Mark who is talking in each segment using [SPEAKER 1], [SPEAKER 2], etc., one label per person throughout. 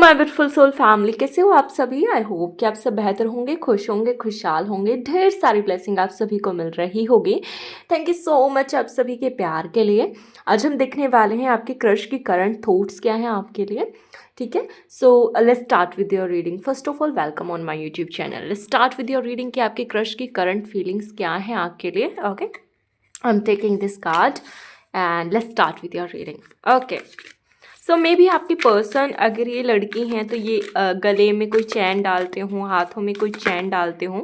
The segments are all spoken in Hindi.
[SPEAKER 1] माय ब्यूटीफुल सोल फैमिली, कैसे हो आप सभी। आई होप कि आप सब बेहतर होंगे, खुश होंगे, खुशहाल होंगे। ढेर सारी ब्लेसिंग आप सभी को मिल रही होगी। थैंक यू सो मच आप सभी के प्यार के लिए। आज हम देखने वाले हैं आपके क्रश की करंट थॉट्स क्या हैं आपके लिए। ठीक है, so let's start with your reading. First of all welcome on my YouTube channel. Let's start with your reading कि आपके क्रश की करंट फीलिंग्स क्या हैं आपके लिए। Okay, I am taking this card and let's start with your reading. Okay, so may be आपकी पर्सन, अगर ये लड़की हैं तो ये गले में कोई चैन डालते हों, हाथों में कोई चैन डालते हों।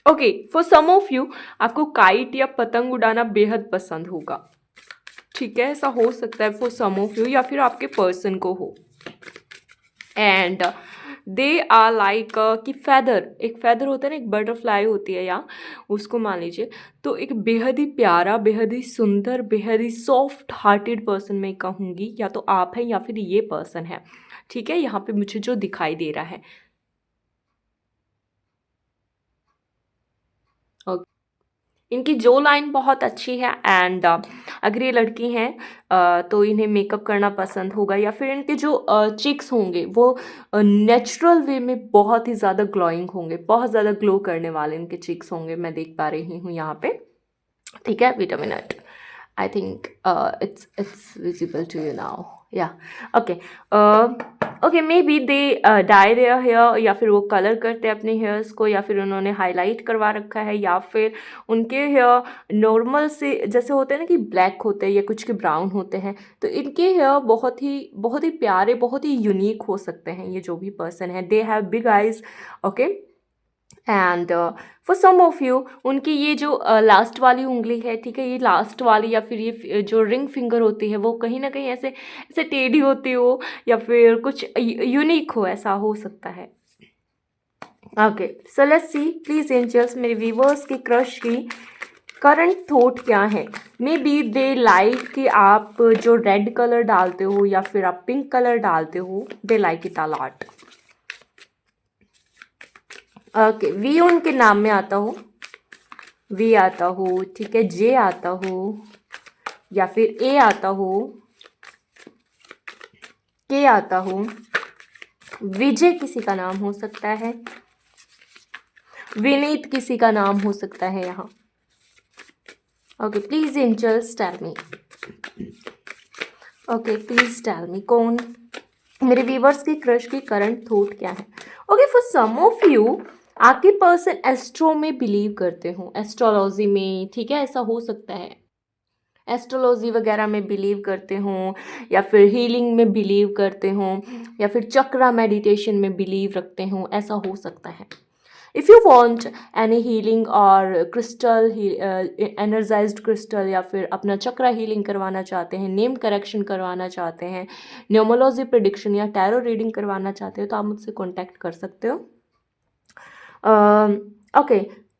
[SPEAKER 1] Okay, for some of you आपको काइट या पतंग उड़ाना बेहद पसंद होगा। ठीक है, ऐसा हो सकता है फॉर सम ऑफ यू, या फिर आपके पर्सन को हो। एंड दे आर लाइक कि फैदर, एक फैदर होता है ना, एक बटरफ्लाई होती है, या उसको मान लीजिए। तो एक बेहद ही प्यारा, बेहद ही सुंदर, बेहद ही सॉफ्ट हार्टेड पर्सन मैं कहूँगी। या तो आप हैं या फिर ये पर्सन है। ठीक है, यहाँ पे मुझे जो दिखाई दे रहा है। इनकी जो लाइन बहुत अच्छी है। एंड अगर ये लड़की हैं तो इन्हें मेकअप करना पसंद होगा, या फिर इनके जो चिक्स होंगे वो नेचुरल वे में बहुत ही ज़्यादा ग्लोइंग होंगे, बहुत ज़्यादा ग्लो करने वाले इनके चिक्स होंगे। मैं देख पा रही हूँ यहाँ पे। ठीक है, wait a minute, I think it's visible to you now. Yeah, okay. Okay, may be they dye their hair, या फिर वो कलर करते हैं अपने हेयर्स को, या फिर उन्होंने हाईलाइट करवा रखा है, या फिर उनके हेयर नॉर्मल से जैसे होते हैं ना कि ब्लैक होते हैं या कुछ के ब्राउन होते हैं। तो इनके हेयर बहुत ही प्यारे, बहुत ही यूनिक हो सकते हैं। ये जो भी पर्सन है, they have big eyes. Okay, and for some of you उनकी ये जो लास्ट वाली उंगली है, ठीक है, ये लास्ट वाली या फिर ये जो रिंग फिंगर होती है, वो कहीं ना कहीं ऐसे ऐसे टेढ़ी होती हो, या फिर कुछ यूनिक हो, ऐसा हो सकता है। Okay, so let's see please angels, मेरे व्यूवर्स की क्रश की करंट थॉट क्या है। मे बी दे लाइक कि आप जो रेड कलर डालते हो या फिर आप पिंक कलर डालते हो, they like it a lot. Okay, we उनके नाम में आता हो, वी आता हो, ठीक है, जे आता हो, या फिर ए आता हो, के आता हो, विजय किसी का नाम हो सकता है, विनीत किसी का नाम हो सकता है यहाँ। Okay, please angels tell me. Okay, please tell me कौन मेरे व्यूवर्स की क्रश की करंट थॉट क्या है। Okay, for some of you आपके पर्सन एस्ट्रो में बिलीव करते हो, एस्ट्रोलॉजी में। ठीक है, ऐसा हो सकता है, एस्ट्रोलॉजी वगैरह में बिलीव करते हों, या फिर हीलिंग में बिलीव करते हों, या फिर चक्रा मेडिटेशन में बिलीव रखते हों, ऐसा हो सकता है। If you want any healing और क्रिस्टल, एनर्जाइज्ड क्रिस्टल, या फिर अपना चक्रा हीलिंग करवाना चाहते हैं, नेम करेक्शन करवाना चाहते हैं, न्यूमरोलॉजी प्रेडिक्शन या टैरो रीडिंग करवाना चाहते हो, तो आप मुझसे कॉन्टैक्ट कर सकते हो। ओके,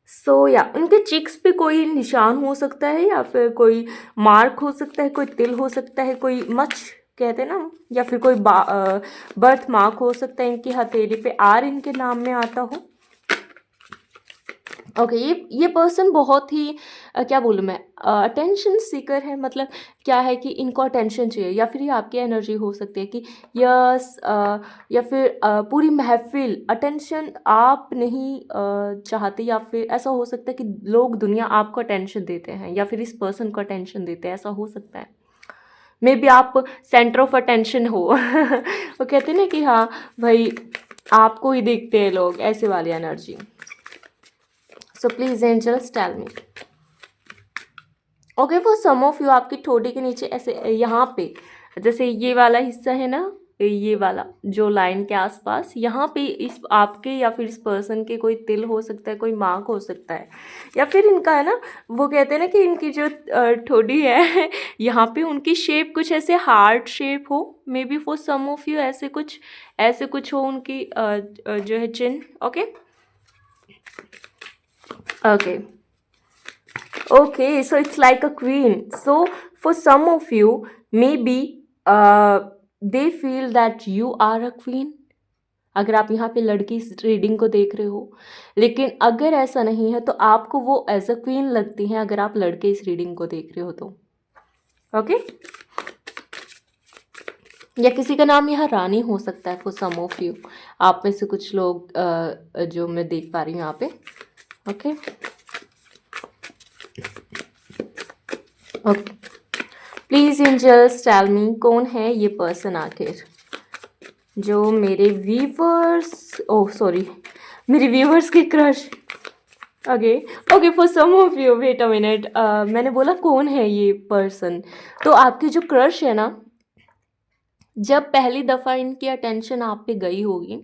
[SPEAKER 1] सो या उनके चिक्स पे कोई निशान हो सकता है, या फिर कोई मार्क हो सकता है, कोई तिल हो सकता है, कोई मच कहते हैं ना, या फिर कोई बर्थ मार्क हो सकता है इनकी हथेली पे, आर इनके नाम में आता हो। ओके, ये पर्सन बहुत ही क्या बोलूँ मैं, अटेंशन सीकर है। मतलब क्या है कि इनको अटेंशन चाहिए, या फिर ये आपकी एनर्जी हो सकती है कि यस, या फिर पूरी महफिल अटेंशन आप नहीं चाहते, या फिर ऐसा हो सकता है कि लोग, दुनिया आपको अटेंशन देते हैं, या फिर इस पर्सन को अटेंशन देते हैं, ऐसा हो सकता है। मे बी आप सेंटर ऑफ अटेंशन हो। वो कहते हैं ना कि हाँ भाई, आपको ही देखते हैं लोग, ऐसे वाली energy. So please angels tell me. Okay, for some of you आपकी ठोड़ी के नीचे ऐसे यहाँ पे, जैसे ये वाला हिस्सा है ना, ये वाला जो लाइन के आसपास, यहाँ पे इस आपके या फिर इस पर्सन के कोई तिल हो सकता है, कोई मार्क हो सकता है, या फिर इनका है ना, वो कहते हैं ना कि इनकी जो ठोड़ी है यहाँ पे उनकी शेप कुछ ऐसे हार्ट शेप हो। Maybe for some of you ऐसे कुछ हो उनकी जो है चिन्ह। Okay, okay, okay, so it's like a queen. So for some of you maybe they feel that you are a queen, अगर आप यहाँ पे लड़की इस रीडिंग को देख रहे हो। लेकिन अगर ऐसा नहीं है तो आपको वो एज अ क्वीन लगती हैं, अगर आप लड़के इस रीडिंग को देख रहे हो तो। ओके, या किसी का नाम यहाँ रानी हो सकता है फॉर सम ऑफ यू, आप में से कुछ लोग जो मैं देख पा रही हूँ यहाँ पे। Okay okay, please angels tell me कौन है ये पर्सन आखिर जो मेरे व्यूवर्स, ओह सॉरी, मेरे व्यूवर्स के crush. Okay okay, for some of you, wait a minute, मैंने बोला कौन है ये पर्सन, तो आपकी जो क्रश है ना, जब पहली दफ़ा इनकी अटेंशन आप पे गई होगी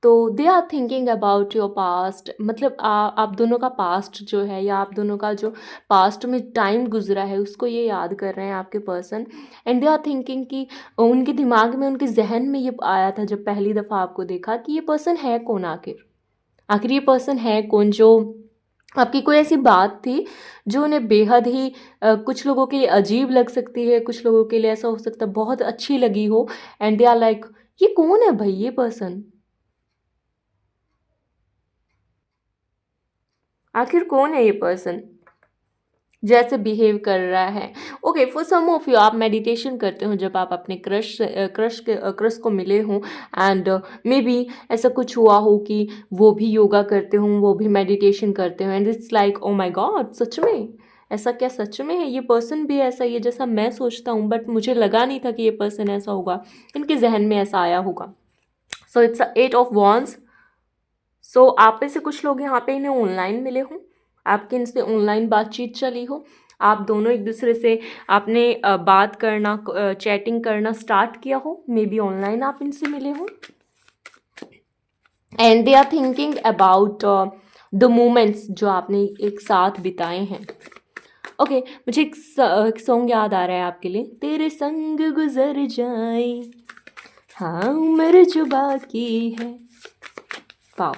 [SPEAKER 1] तो they are thinking about your past, मतलब आप दोनों का पास्ट जो है, या आप दोनों का जो पास्ट में टाइम गुजरा है उसको ये याद कर रहे हैं आपके person. And they are thinking कि उनके दिमाग में, उनके जहन में ये आया था जब पहली दफ़ा आपको देखा कि ये पर्सन है कौन आखिर, आखिर ये पर्सन है कौन, जो आपकी कोई ऐसी बात थी जो उन्हें बेहद ही कुछ लोगों के लिए अजीब लग सकती है, कुछ लोगों के लिए ऐसा हो सकता है बहुत अच्छी लगी हो, एंड दे आर लाइक ये कौन है भाई ये पर्सन, आखिर कौन है ये पर्सन जैसे बिहेव कर रहा है। Okay, for some of you आप मेडिटेशन करते हो जब आप अपने क्रश को मिले हों, एंड मे बी ऐसा कुछ हुआ हो कि वो भी योगा करते हों, वो भी मेडिटेशन करते हों, and it's like oh my god, सच में ऐसा क्या सच में है, ये पर्सन भी ऐसा ही है जैसा मैं सोचता हूँ, बट मुझे लगा नहीं था कि ये पर्सन ऐसा होगा, इनके जहन में ऐसा आया होगा। So it's a 8 of Wands। सो आप में से कुछ लोग यहाँ पे इन्हें ऑनलाइन मिले हों, आपकी इनसे ऑनलाइन बातचीत चली हो, आप दोनों एक दूसरे से आपने बात करना, चैटिंग करना स्टार्ट किया हो, मे बी ऑनलाइन आप इनसे मिले हो, and they are thinking about the moments जो आपने एक साथ बिताए हैं। ओके, मुझे एक सॉन्ग याद आ रहा है आपके लिए, तेरे संग गुजर जाए हाँ उम्र जो बाकी है। वाओ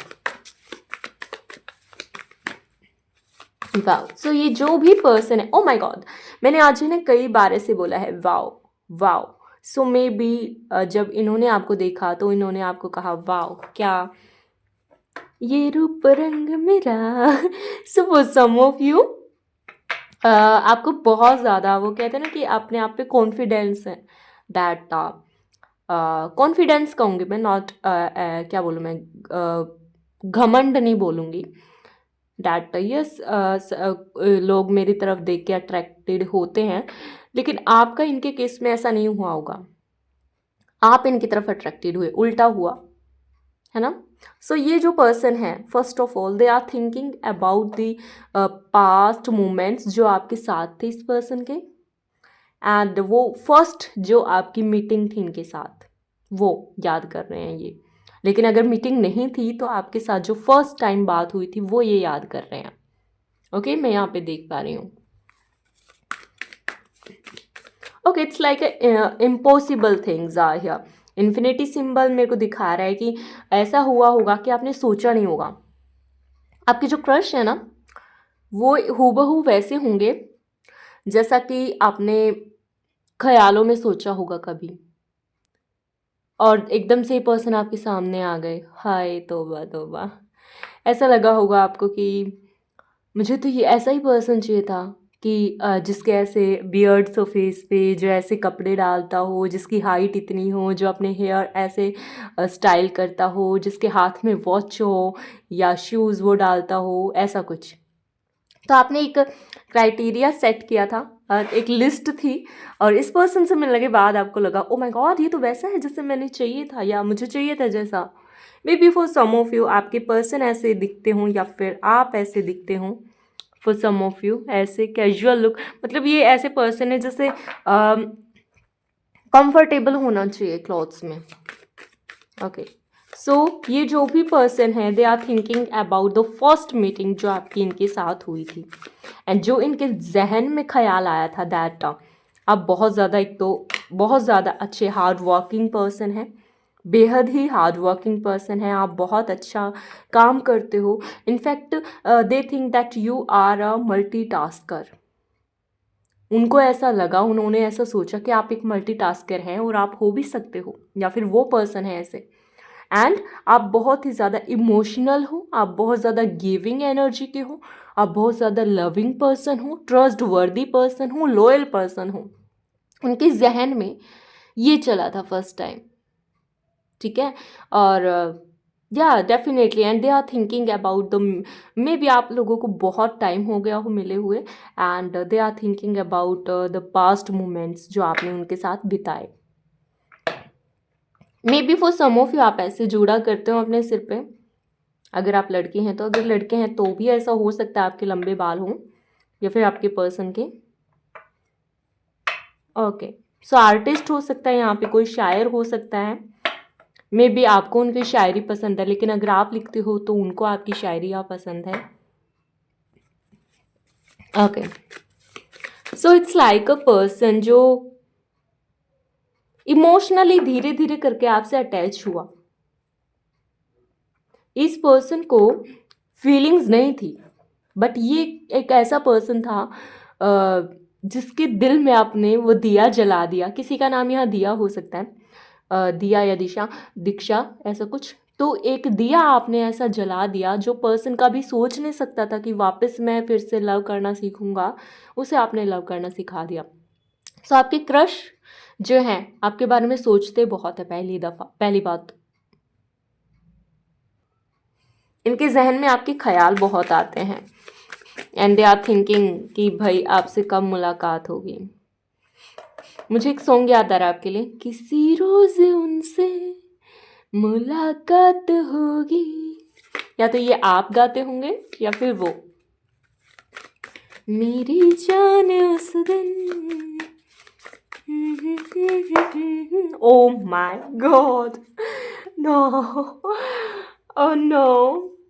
[SPEAKER 1] वाओ, सो ये जो भी पर्सन है, ओ माय गॉड, मैंने आज इन्हें कई बार ऐसे बोला है wow wow. So may be जब इन्होंने आपको देखा तो इन्होंने आपको कहा वाओ क्या ये रूप रंग मेरा। So for some of you आपको बहुत ज़्यादा, वो कहते हैं ना कि अपने आप पे कॉन्फिडेंस है, दैट कॉन्फिडेंस कहूँगी मैं, नॉट क्या बोलूँ मैं, घमंड नहीं बोलूँगी, डैट यस लोग मेरी तरफ देख के अट्रैक्टेड होते हैं, लेकिन आपका इनके केस में ऐसा नहीं हुआ होगा, आप इनकी तरफ अट्रैक्टेड हुए, उल्टा हुआ है ना। सो ये जो पर्सन है, first of all they are thinking about the past moments जो आपके साथ थे इस पर्सन के, एंड वो फर्स्ट जो आपकी मीटिंग थी इनके साथ वो याद कर रहे हैं ये, लेकिन अगर मीटिंग नहीं थी तो आपके साथ जो फर्स्ट टाइम बात हुई थी वो ये याद कर रहे हैं। ओके, मैं यहाँ पे देख पा रही हूँ। Okay, it's like impossible things are here, infinity symbol मेरे को दिखा रहा है कि ऐसा हुआ होगा कि आपने सोचा नहीं होगा। आपके जो क्रश है ना वो हूबहू वैसे होंगे जैसा कि आपने ख्यालों में सोचा होगा कभी, और एकदम से ही पर्सन आपके सामने आ गए, हाय तौबा तौबा, ऐसा लगा होगा आपको कि मुझे तो ये ऐसा ही पर्सन चाहिए था कि जिसके ऐसे बियर्ड्स हो फेस पे, जो ऐसे कपड़े डालता हो, जिसकी हाइट इतनी हो, जो अपने हेयर ऐसे स्टाइल करता हो, जिसके हाथ में वॉच हो या शूज़ वो डालता हो, ऐसा कुछ। तो आपने एक क्राइटेरिया सेट किया था, एक लिस्ट थी, और इस पर्सन से मिलने के बाद आपको लगा ओ माय गॉड ये तो वैसा है जैसे मैंने चाहिए था या मुझे चाहिए था जैसा। Maybe for some of you आपके पर्सन ऐसे दिखते हों या फिर आप ऐसे दिखते हों, फॉर सम ऑफ यू ऐसे कैजुअल लुक, मतलब ये ऐसे पर्सन है जैसे कंफर्टेबल होना चाहिए क्लॉथ्स में। ओके, सो ये जो भी पर्सन है they are thinking about the first meeting जो आपकी इनके साथ हुई थी, एंड जो इनके जहन में ख्याल आया था दैट आप बहुत ज़्यादा, एक तो बहुत ज़्यादा अच्छे हार्ड वर्किंग पर्सन हैं, बेहद ही हार्ड वर्किंग पर्सन है, आप बहुत अच्छा काम करते हो, in fact they think that you are a multitasker. उनको ऐसा लगा, उन्होंने ऐसा सोचा कि आप एक मल्टीटास्कर हैं और आप हो भी सकते हो, या फिर वो पर्सन है ऐसे, एंड आप बहुत ही ज़्यादा इमोशनल हो, आप बहुत ज़्यादा गिविंग एनर्जी के हो, आप बहुत ज़्यादा लविंग पर्सन हो, ट्रस्ट वर्दी पर्सन हो, लॉयल पर्सन हो। उनके जहन में ये चला था फर्स्ट टाइम, ठीक है। और या definitely and they are thinking about the, maybe आप लोगों को बहुत टाइम हो गया हो मिले हुए, and they are thinking about the past moments जो आपने उनके साथ बिताए। Maybe for some of you आप ऐसे जुड़ा करते हो अपने सिर पे, अगर आप लड़की हैं तो। अगर लड़के हैं तो भी ऐसा हो सकता है, आपके लंबे बाल हों या फिर आपके पर्सन के। ओके, सो आर्टिस्ट हो सकता है यहाँ पे, कोई शायर हो सकता है। मे बी आपको उनकी शायरी पसंद है, लेकिन अगर आप लिखते हो तो उनको आपकी शायरी पसंद है। Okay, so it's like a person जो इमोशनली धीरे धीरे करके आपसे अटैच हुआ। इस पर्सन को फीलिंग्स नहीं थी, बट ये एक ऐसा पर्सन था जिसके दिल में आपने वो दिया जला दिया। किसी का नाम यहाँ दिया हो सकता है, दिया या दिशा, दीक्षा, ऐसा कुछ। तो एक दिया आपने ऐसा जला दिया जो पर्सन का भी सोच नहीं सकता था कि वापस मैं फिर से लव करना सीखूंगा, उसे आपने लव करना सिखा दिया। सो आपके क्रश जो हैं आपके बारे में सोचते बहुत है। पहली बात तो इनके जहन में आपके ख्याल बहुत आते हैं, एंड दे आर थिंकिंग कि भाई आपसे कब मुलाकात होगी। मुझे एक सॉन्ग याद आ रहा है आपके लिए, किसी रोज उनसे मुलाकात होगी। या तो ये आप गाते होंगे या फिर वो, मेरी जान उस दिन। Oh my god, no, oh no,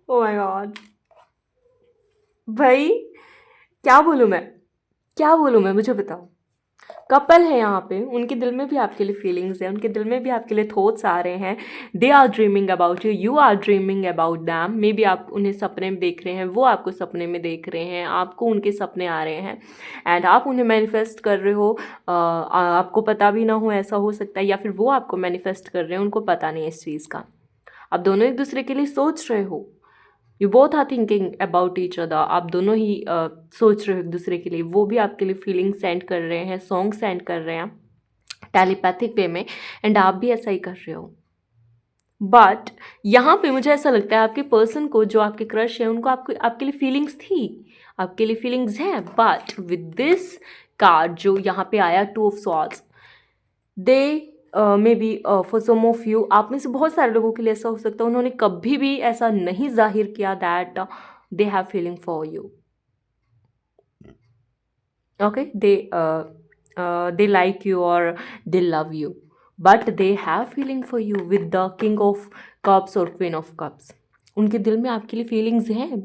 [SPEAKER 1] oh my god. भाई क्या बोलूँ मैं, क्या बोलूँ मैं, मुझे बताओ। कपल है यहाँ पे, उनके दिल में भी आपके लिए फीलिंग्स है, उनके दिल में भी आपके लिए थॉट्स आ रहे हैं। They are dreaming about you, you are dreaming about them. Maybe आप उन्हें सपने में देख रहे हैं, वो आपको सपने में देख रहे हैं, आपको उनके सपने आ रहे हैं, एंड आप उन्हें मैनिफेस्ट कर रहे हो। आपको पता भी ना हो, ऐसा हो सकता है, या फिर वो आपको मैनिफेस्ट कर रहे हैं, उनको पता नहीं है इस चीज़ का। आप दोनों एक दूसरे के लिए सोच रहे हो, you both are thinking about each other. आप दोनों ही सोच रहे हो एक दूसरे के लिए, वो भी आपके लिए फीलिंग सेंड कर रहे हैं, सॉन्ग सेंड कर रहे हैं टेलीपैथिक वे में, एंड आप भी ऐसा ही कर रहे हो। बट यहाँ पे मुझे ऐसा लगता है आपके पर्सन को, जो आपके क्रश है, उनको आपके लिए फीलिंग्स थी, आपके लिए फीलिंग्स हैं, बट विद दिस कार्ड जो यहाँ पे आया, 2 of swords, they maybe for some of you, आप में से बहुत सारे लोगों के लिए ऐसा हो सकता है, उन्होंने कभी भी ऐसा नहीं जाहिर किया that they have feeling for you. Okay, they like you और they love you, but they have feeling for you with the king of cups और क्वीन ऑफ कप्स। उनके दिल में आपके लिए फीलिंग्स हैं,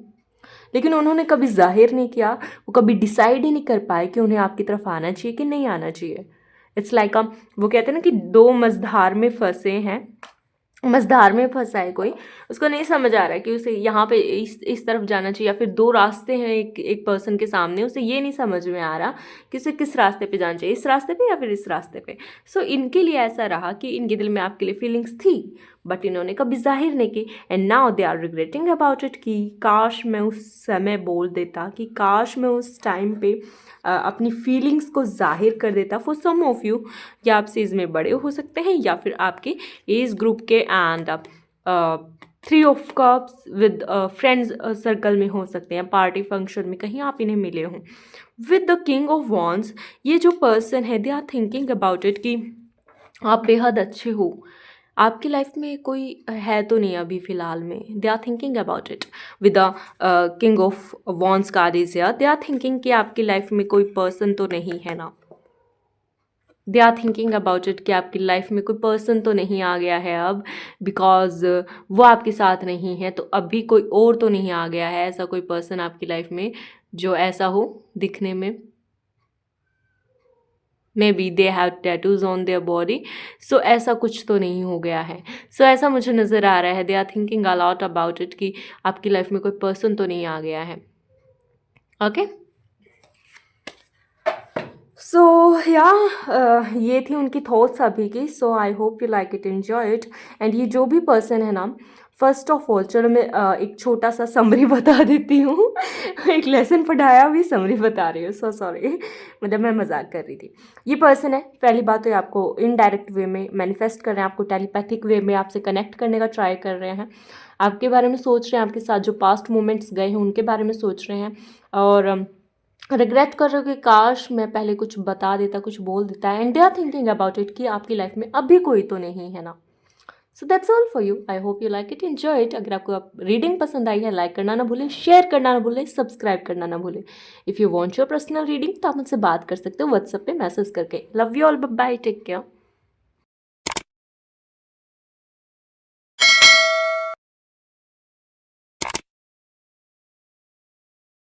[SPEAKER 1] लेकिन उन्होंने कभी जाहिर नहीं किया, वो कभी डिसाइड ही नहीं कर पाए कि उन्हें आपकी तरफ आना चाहिए कि नहीं आना चाहिए। इट्स लाइक वो कहते हैं ना कि दो मझधार में फंसे हैं, मझधार में फंसा है कोई, उसको नहीं समझ आ रहा है कि उसे यहाँ पे इस तरफ जाना चाहिए, या फिर दो रास्ते हैं एक पर्सन के सामने, उसे ये नहीं समझ में आ रहा कि उसे किस रास्ते पे जाना चाहिए, इस रास्ते पे या फिर इस रास्ते पे। सो इनके लिए ऐसा रहा कि इनके दिल में आपके लिए फीलिंग्स थी, बट इन्होंने कभी जाहिर नहीं की, and now they are regretting about it कि काश मैं उस समय बोल देता, कि काश मैं उस टाइम पे अपनी फीलिंग्स को जाहिर कर देता। फॉर सम ऑफ यू, या आपसे एज में बड़े हो सकते हैं, या फिर आपके एज ग्रुप के, and 3 of cups with friends circle में हो सकते हैं, पार्टी फंक्शन में कहीं आप इन्हें मिले हों। With the king of wands, ये जो पर्सन है, they are thinking about it कि आप बेहद अच्छे हो, आपकी लाइफ में कोई है तो नहीं अभी फ़िलहाल में। They are thinking about it with the king of wands card is here. They are thinking कि आपकी लाइफ में कोई पर्सन तो नहीं है ना, they are thinking about it कि आपकी लाइफ में कोई पर्सन तो नहीं आ गया है अब, बिकॉज वो आपके साथ नहीं है, तो अभी कोई और तो नहीं आ गया है ऐसा कोई पर्सन आपकी लाइफ में जो ऐसा हो दिखने में। May B they have tattoos on their body, so ऐसा कुछ तो नहीं हो गया है। सो ऐसा मुझे नज़र आ रहा है, they are thinking a lot about it कि आपकी लाइफ में कोई पर्सन तो नहीं आ गया है। ओके, सो या ये थी उनकी थॉट्स अभी की। So I hope you like it, enjoy it. And ये जो भी पर्सन है ना, फर्स्ट ऑफ ऑल चलो मैं एक छोटा सा समरी बता देती हूँ। एक लेसन पढ़ाया भी समरी बता रही हूँ, सो सॉरी, मतलब मैं मजाक कर रही थी। ये पर्सन है, पहली बात तो ये आपको इनडायरेक्ट वे में मैनिफेस्ट कर रहे हैं, आपको टेलीपैथिक वे में आपसे कनेक्ट करने का ट्राई कर रहे हैं, आपके बारे में सोच रहे हैं, आपके साथ जो पास्ट मोमेंट्स गए हैं उनके बारे में सोच रहे हैं, और रिग्रेट कर रहे हो कि काश मैं पहले कुछ बता देता, कुछ बोल देता, and they are thinking about it कि आपकी लाइफ में अभी कोई तो नहीं है ना। So that's all for you, I hope you like it, enjoy it. अगर आपको रीडिंग पसंद आई है, लाइक करना ना भूलें, शेयर करना ना भूलें, सब्सक्राइब करना ना भूलें। If you want your personal reading तो आप मुझसे बात कर सकते हो व्हाट्सएप पे मैसेज करके। Love you all, bye, take care.